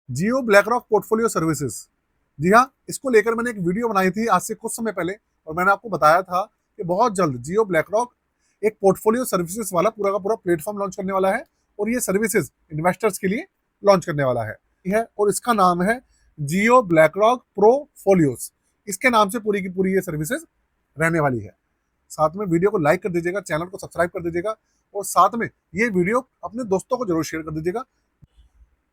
जियो black rock portfolio services. जी हाँ, इसको लेकर मैंने एक वीडियो बनाई थी आज से कुछ समय पहले, और मैंने आपको बताया था कि बहुत जल्द जियो ब्लैक रॉक एक पोर्टफोलियो सर्विसेज वाला पूरा का पूरा प्लेटफॉर्म लॉन्च करने वाला है, और ये सर्विसेज इन्वेस्टर्स के लिए लॉन्च करने वाला है और इसका नाम है जियो ब्लैक रॉक प्रो फोलियोस। इसके नाम से पूरी की पूरी ये सर्विसेज रहने वाली है। साथ में वीडियो को लाइक कर दीजिएगा, चैनल को सब्सक्राइब कर दीजिएगा, और साथ में ये वीडियो अपने दोस्तों को जरूर शेयर कर दीजिएगा।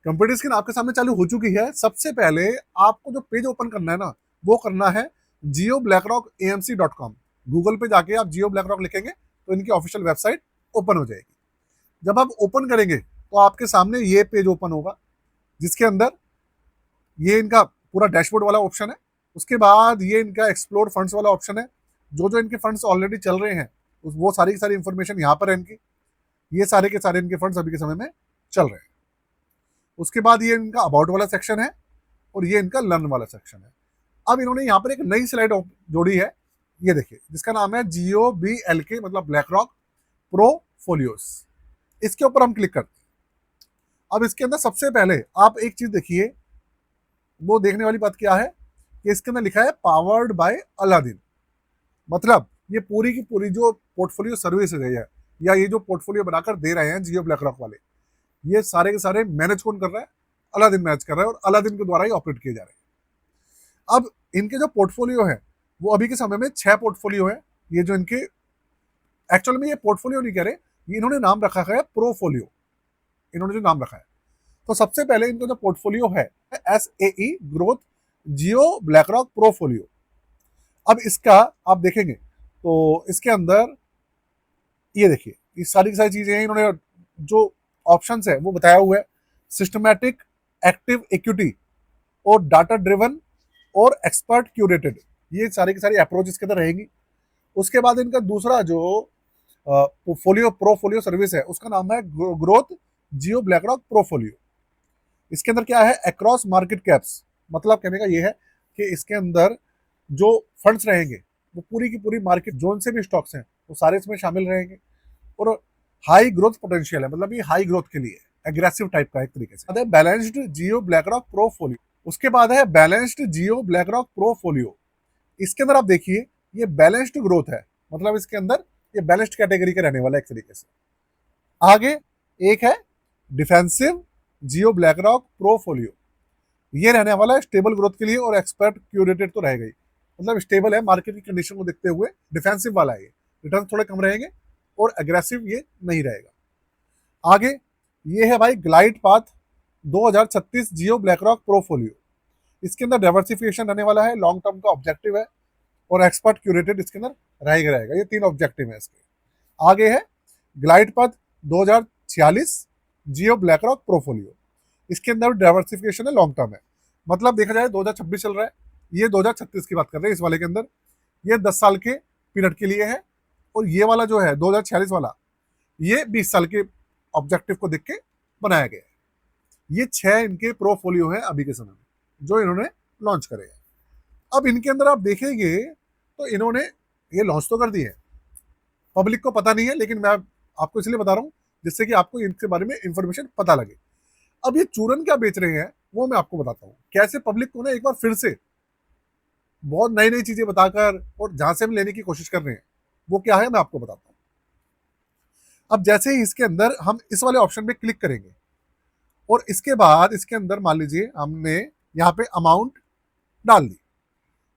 कंप्यूटर स्क्रीन आपके सामने चालू हो चुकी है। सबसे पहले आपको जो पेज ओपन करना है ना, वो करना है Jio black rock amc.com। Google पे जाके आप जियो ब्लैक रॉक लिखेंगे तो इनकी ऑफिशियल वेबसाइट ओपन हो जाएगी। जब आप ओपन करेंगे तो आपके सामने ये पेज ओपन होगा, जिसके अंदर ये इनका पूरा डैशबोर्ड वाला ऑप्शन है। उसके बाद ये इनका एक्सप्लोर फंड्स वाला ऑप्शन है। जो जो इनके फंड्स ऑलरेडी चल रहे हैं वो सारी की सारी इंफॉर्मेशन यहाँ पर है इनकी। ये सारे के सारे इनके फंड्स अभी के समय में चल रहे हैं। उसके बाद ये इनका अबाउट वाला सेक्शन है, और ये इनका लर्न वाला सेक्शन है। अब इन्होंने यहाँ पर एक नई स्लाइड जोड़ी है, ये देखिए, जिसका नाम है जियो बी एल के मतलब ब्लैक रॉक प्रो फोलियोस। इसके ऊपर हम क्लिक करते हैं। अब इसके अंदर सबसे पहले आप एक चीज देखिए, वो देखने वाली बात क्या है कि इसके अंदर लिखा है पावर्ड बाय अलादीन। मतलब ये पूरी की पूरी जो पोर्टफोलियो सर्विस है या ये जो पोर्टफोलियो बनाकर दे रहे हैं जियो ब्लैक रॉक वाले, ये सारे के सारे मैनेज कौन कर रहा है? अलादीन मैनेज कर रहा है, और अलादीन के द्वारा ही ऑपरेट किए जा रहे हैं। अब इनके जो पोर्टफोलियो है वो अभी के समय में 6 पोर्टफोलियो है। ये जो इनके एक्चुअल में ये पोर्टफोलियो नहीं कह रहे, ये इन्होंने नाम रखा है प्रोफोलियो। इन्होंने जो नाम रखा है, तो सबसे पहले इनका जो पोर्टफोलियो है SAE ग्रोथ जियो ब्लैक रॉक प्रोफोलियो। अब इसका आप देखेंगे तो इसके अंदर ये देखिए, ये सारी की सारी चीजें हैं। इन्होंने जो ऑप्शंस है वो बताया हुआ है, सिस्टमैटिक, एक्टिव इक्विटी, और डाटा ड्रिवन, और एक्सपर्ट क्यूरेटेड। ये सारी की सारी अप्रोच इसके अंदर रहेंगी। उसके बाद इनका दूसरा जो फोलियो प्रोफोलियो सर्विस है, उसका नाम है ग्रोथ जियो ब्लैक रॉक प्रोफोलियो। इसके अंदर क्या है? Across market caps. मतलब कहने का ये है कि इसके अंदर जो फंड्स रहेंगे वो पूरी की पूरी मार्केट जोन से भी स्टॉक्स हैं वो सारे इसमें शामिल रहेंगे, और हाई ग्रोथ पोटेंशियल है, मतलब ये हाई ग्रोथ के लिए एग्रेसिव टाइप का एक तरीके से। बैलेंस्ड जियो ब्लैक रॉक प्रोफोलियो। उसके बाद है बैलेंस्ड जियो ब्लैक रॉक प्रोफोलियो। इसके अंदर आप देखिए, ये बैलेंस्ड ग्रोथ है, मतलब इसके अंदर ये बैलेंस्ड कैटेगरी का रहने वाला है एक तरीके से। आगे एक है डिफेंसिव जियो ब्लैक रॉक प्रोफोलियो। ये रहने वाला है स्टेबल ग्रोथ के लिए, और एक्सपर्ट क्यूरेटेड तो रहेगा ही, मतलब स्टेबल है मार्केट की कंडीशन को देखते हुए। डिफेंसिव वाला है, ये रिटर्न थोड़े कम रहेंगे, और एग्रेसिव ये नहीं रहेगा। आगे ये है भाई ग्लाइड पाथ 2036 जियो ब्लैक रॉक प्रोफोलियो। इसके अंदर डाइवर्सिफिकेशन रहने वाला है, लॉन्ग टर्म का ऑब्जेक्टिव है, और एक्सपर्ट क्यूरेटेड इसके अंदर रहेगा। ये 3 ऑब्जेक्टिव है इसके। आगे है ग्लाइड पाथ 2046 जियो ब्लैक रॉक प्रोफोलियो। इसके अंदर डाइवर्सिफिकेशन है, लॉन्ग टर्म है। मतलब देखा जाए 2026 चल रहा है, ये 2036 की बात कर रहे हैं इस वाले के अंदर। ये 10 साल के पीरियड के लिए है, और ये वाला जो है 2046 वाला, ये 20 साल के ऑब्जेक्टिव को देख के बनाया गया है। ये 6 इनके प्रोफोलियो हैं अभी के समय में जो इन्होंने लॉन्च करे हैं। अब इनके अंदर आप देखेंगे तो इन्होंने ये लॉन्च तो कर दी है, पब्लिक को पता नहीं है, लेकिन मैं आपको इसलिए बता रहा हूँ जिससे कि आपको इनके बारे में इंफॉर्मेशन पता लगे। अब ये चूरन क्या बेच रहे हैं वो मैं आपको बताता हूँ, कैसे पब्लिक को ना एक बार फिर से बहुत नई नई चीजें बताकर और जहां से हम लेने की कोशिश कर रहे हैं वो क्या है मैं आपको बताता हूँ। अब जैसे ही इसके अंदर हम इस वाले ऑप्शन पे क्लिक करेंगे, और इसके बाद इसके अंदर मान लीजिए हमने यहाँ पे अमाउंट डाल दी,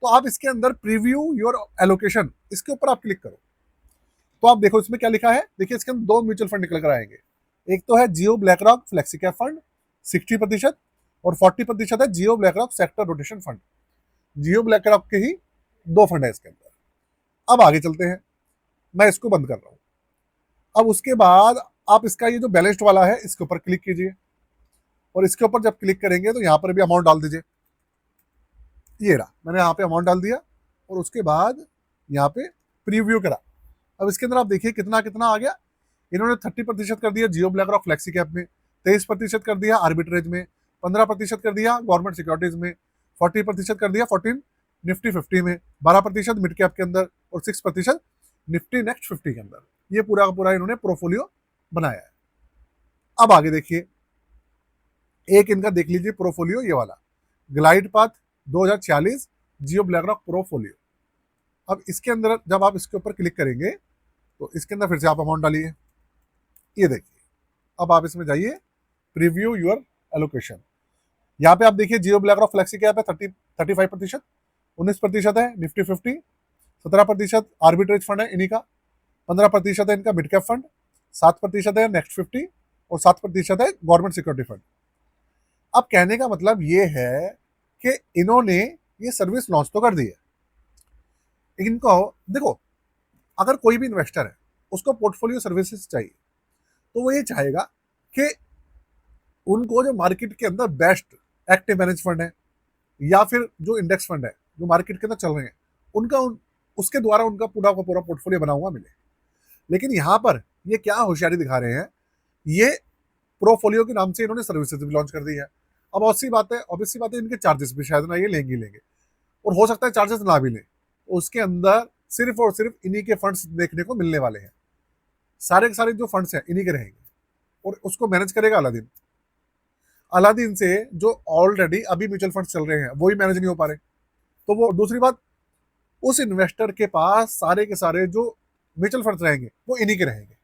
तो आप इसके अंदर प्रीव्यू योर एलोकेशन, इसके ऊपर आप क्लिक करो तो आप देखो इसमें क्या लिखा है। देखिए इसके अंदर 2 म्यूचुअल फंड निकल कर आएंगे। एक तो है Jio BlackRock flexi cap fund 60%, और 40% है Jio BlackRock sector rotation fund. Jio BlackRock के ही 2 फंड है इसके अंदर। अब आगे चलते हैं, मैं इसको बंद कर रहा हूं। अब उसके बाद आप इसका ये जो बैलेंस्ड वाला है इसके ऊपर क्लिक कीजिए, और इसके ऊपर जब क्लिक करेंगे तो यहाँ पर भी अमाउंट डाल दीजिए। ये रहा, मैंने यहाँ पे अमाउंट डाल दिया, और उसके बाद यहाँ पे प्रीव्यू करा। अब इसके अंदर आप देखिए कितना कितना आ गया। इन्होंने 30% कर दिया जियो ब्लैक रॉक फ्लेक्सी कैप में, 23% कर दिया आर्बिट्रेज में, 15% कर दिया गवर्नमेंट सिक्योरिटीज में, 40% कर दिया 14 निफ्टी 50 में, 12% मिड कैप के अंदर, और 6% निफ्टी नेक्स्ट 50 के अंदर। ये पूरा का पूरा इन्होंने पोर्टफोलियो बनाया है। अब आगे देखिए, एक इनका देख लीजिए प्रोफोलियो, ये वाला ग्लाइड पाथ 2046 जियो ब्लैकरॉक प्रोफोलियो। अब इसके अंदर जब आप इसके ऊपर क्लिक करेंगे तो इसके अंदर फिर से आप अमाउंट डालिए, ये देखिए। अब आप इसमें जाइए प्रीव्यू योर एलोकेशन, यहाँ पे आप देखिए जियो ब्लैकरॉक फ्लेक्सी कैप है 35%, 19% है निफ्टी 50, 17% आर्बिट्रेज फंड है इन्हीं का, 15% है इनका मिड कैप फंड, 7% है नेक्स्ट 50 और 7% है गवर्नमेंट सिक्योरिटी फंड। अब कहने का मतलब ये है कि इन्होंने ये सर्विस लॉन्च तो कर दी है। इनको देखो, अगर कोई भी इन्वेस्टर है उसको पोर्टफोलियो सर्विसेज चाहिए तो वो ये चाहेगा कि उनको जो मार्केट के अंदर बेस्ट एक्टिव मैनेज फंड है या फिर जो इंडेक्स फंड है जो मार्केट के अंदर चल रहे हैं उनका उसके द्वारा उनका पूरा का पूरा पोर्टफोलियो बना हुआ मिले। लेकिन यहाँ पर ये क्या होशियारी दिखा रहे हैं, ये प्रोफोलियो के नाम से इन्होंने सर्विसेज भी लॉन्च कर दी है। अब ऑब्वियस सी बात है इनके चार्जेस भी शायद ना ये लेंगे और हो सकता है चार्जेस ना भी लें, उसके अंदर सिर्फ और सिर्फ इन्हीं के फंड्स देखने को मिलने वाले हैं। सारे के सारे जो फंड्स हैं इन्हीं के रहेंगे और उसको मैनेज करेगा अलादीन। अलादीन से जो ऑलरेडी अभी म्यूचुअल फंड्स चल रहे हैं वो ही मैनेज नहीं हो पा रहे, तो वो दूसरी बात, उस इन्वेस्टर के पास सारे के सारे जो म्यूचुअल फंड्स रहेंगे वो इन्हीं के रहेंगे।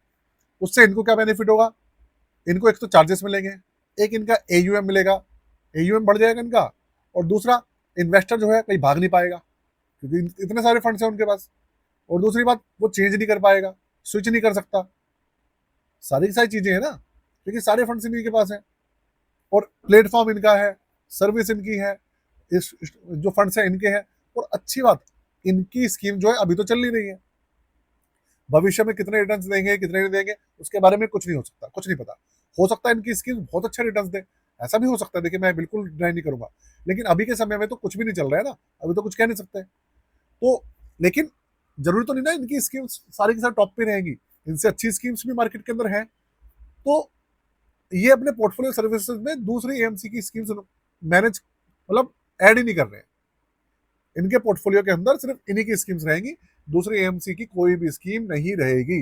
उससे इनको क्या बेनिफिट होगा, इनको एक तो चार्जेस मिलेंगे, एक इनका एयूएम मिलेगा, एयूएम बढ़ जाएगा इनका, और दूसरा इन्वेस्टर जो है कहीं भाग नहीं पाएगा क्योंकि इतने सारे फंड्स हैं उनके पास, और दूसरी बात वो चेंज नहीं कर पाएगा, स्विच नहीं कर सकता। सारी की सारी चीजें हैं ना, क्योंकि सारे फंड्स इनके पास हैं और प्लेटफॉर्म इनका है, सर्विस इनकी है, इस जो फंड्स हैं इनके हैं। और अच्छी बात, इनकी स्कीम जो है अभी तो चल नहीं रही है, भविष्य में कितने रिटर्न्स देंगे कितने नहीं देंगे उसके बारे में कुछ नहीं हो सकता, कुछ नहीं पता। हो सकता है इनकी स्कीम बहुत अच्छा रिटर्न्स दे, ऐसा भी हो सकता है, देखिए मैं बिल्कुल डिनाई नहीं करूंगा, लेकिन अभी के समय में तो कुछ भी नहीं चल रहा है ना, अभी तो कुछ कह नहीं सकते। तो लेकिन जरूरी तो नहीं ना इनकी स्कीम्स सारी के साथ टॉप पे रहेंगी, इनसे अच्छी स्कीम्स भी मार्केट के अंदर है। तो ये अपने पोर्टफोलियो सर्विसेज में दूसरी एएमसी की स्कीम्स मैनेज मतलब ऐड ही नहीं कर रहे हैं, इनके पोर्टफोलियो के अंदर सिर्फ इन्हीं की स्कीम्स रहेंगी, दूसरी एएमसी की कोई भी स्कीम नहीं रहेगी।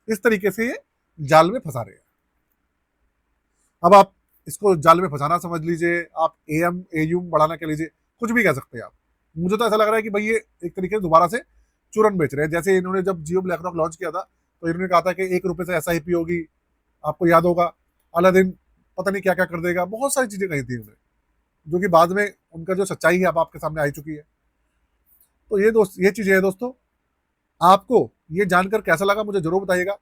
इस तरीके से ये जाल में फंसा रहे हैं। अब आप इसको जाल में फंसाना समझ लीजिए, आप एएम एयूम बढ़ाना कह लीजिए, कुछ भी कह सकते हैं आप। मुझे तो ऐसा लग रहा है कि भाई ये एक तरीके से दोबारा से चूरन बेच रहे हैं। जैसे इन्होंने जब जियो ब्लैकरॉक लॉन्च किया था तो इन्होंने कहा था कि 1 रुपए से एसआईपी होगी, आपको याद होगा, अलादीन पता नहीं क्या क्या कर देगा, बहुत सारी चीजें कही थी उन्होंने, जो कि बाद में उनका जो सच्चाई है अब आपके सामने आई चुकी है। तो ये चीजें है दोस्तों, आपको ये जानकर कैसा लगा मुझे जरूर बताइएगा।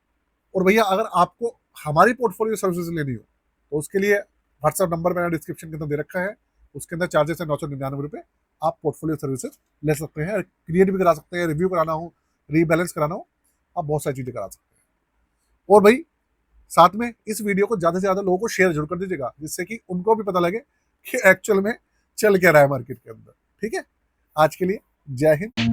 और भैया अगर आपको हमारी पोर्टफोलियो सर्विसेज लेनी हो तो उसके लिए व्हाट्सएप नंबर मैंने डिस्क्रिप्शन के अंदर दे रखा है, उसके अंदर चार्जेस है 999 रुपये। आप पोर्टफोलियो सर्विसेज ले सकते हैं, क्रिएट भी करा सकते हैं, रिव्यू कराना हो, रीबैलेंस कराना हो, आप बहुत सारी चीजें करा सकते हैं। और भाई साथ में इस वीडियो को ज्यादा से ज्यादा लोगों को शेयर जरूर कर दीजिएगा, जिससे कि उनको भी पता लगे कि एक्चुअल में चल क्या रहा है मार्केट के अंदर। ठीक है, आज के लिए जय हिंद।